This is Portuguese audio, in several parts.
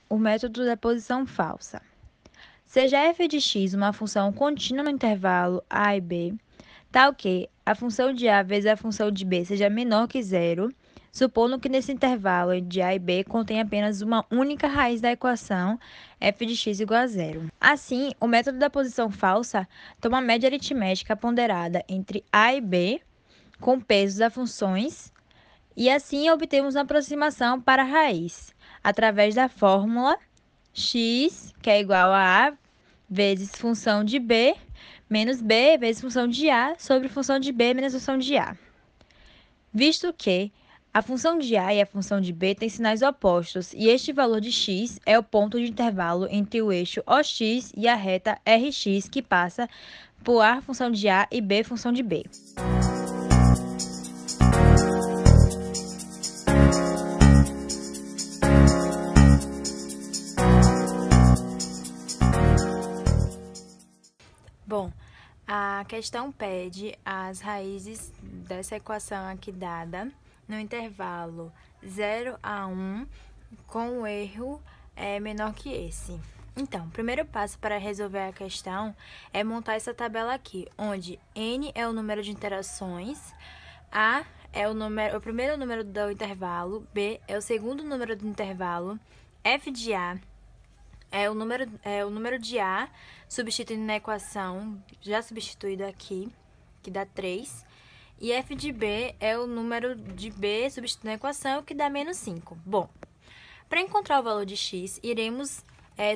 O método da posição falsa. Seja f de x uma função contínua no intervalo a e b, tal que a função de a vezes a função de b seja menor que zero, supondo que nesse intervalo de a e b contém apenas uma única raiz da equação f de x igual a zero. Assim, o método da posição falsa toma a média aritmética ponderada entre a e b, com pesos das funções, e assim obtemos uma aproximação para a raiz, através da fórmula x, que é igual a vezes função de b, menos b vezes função de a, sobre função de b menos função de a. Visto que a função de a e a função de b têm sinais opostos, e este valor de x é o ponto de intervalo entre o eixo OX e a reta RX, que passa por a função de a e b função de b. Bom, a questão pede as raízes dessa equação aqui dada no intervalo 0 a 1 com o erro menor que esse. Então, o primeiro passo para resolver a questão é montar essa tabela aqui, onde n é o número de interações, a é o primeiro número do intervalo, b é o segundo número do intervalo, f de a é o número de A, substituindo na equação, já substituído aqui, que dá 3. E f de B é o número de B, substituindo na equação, que dá menos 5. Bom, para encontrar o valor de x, iremos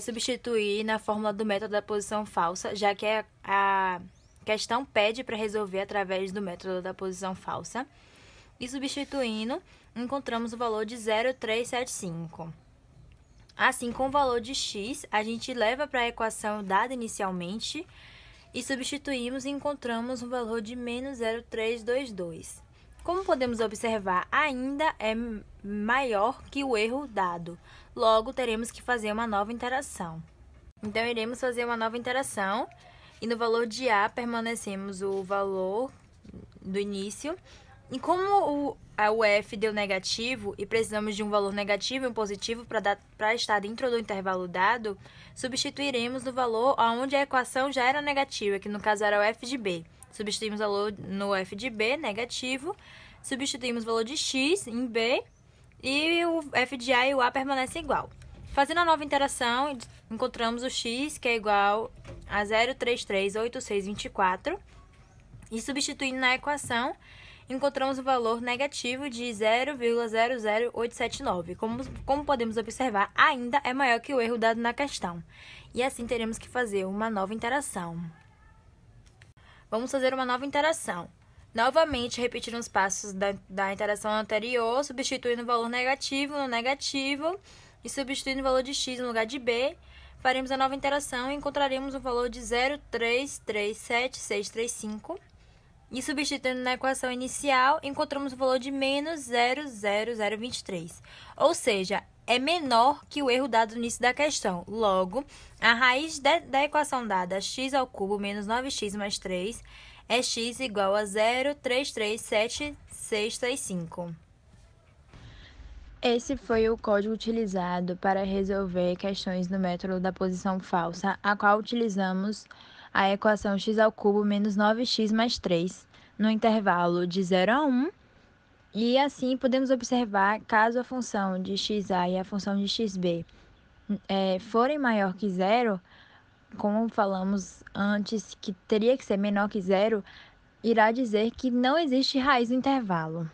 substituir na fórmula do método da posição falsa, já que a questão pede para resolver através do método da posição falsa. E substituindo, encontramos o valor de 0,375. Assim, com o valor de x, a gente leva para a equação dada inicialmente e substituímos e encontramos um valor de menos 0,322. Como podemos observar, ainda é maior que o erro dado. Logo, teremos que fazer uma nova interação. Então, iremos fazer uma nova interação e no valor de A permanecemos o valor do início. E como o f deu negativo e precisamos de um valor negativo e um positivo para estar dentro do intervalo dado, substituiremos no valor onde a equação já era negativa, que no caso era o f de b. Substituímos o valor no f de b, negativo, substituímos o valor de x em b e o f de a e o a permanecem igual. Fazendo a nova interação, encontramos o x, que é igual a 0,338624, e substituindo na equação, encontramos o valor negativo de 0,00879. Como podemos observar, ainda é maior que o erro dado na questão. E assim teremos que fazer uma nova interação. Vamos fazer uma nova interação. Novamente, repetir os passos da interação anterior, substituindo o valor negativo no negativo e substituindo o valor de x no lugar de b. Faremos a nova interação e encontraremos o valor de 0,337635. E substituindo na equação inicial, encontramos o valor de menos 0,0023. Ou seja, é menor que o erro dado no início da questão. Logo, a raiz da equação dada, x ao cubo menos 9x mais 3, é x igual a 0,337635. Esse foi o código utilizado para resolver questões no método da posição falsa, a qual utilizamos a equação x ao cubo menos 9x mais 3 no intervalo de 0 a 1, e assim podemos observar, caso a função de xa e a função de xb forem maior que zero, como falamos antes que teria que ser menor que zero, irá dizer que não existe raiz no intervalo.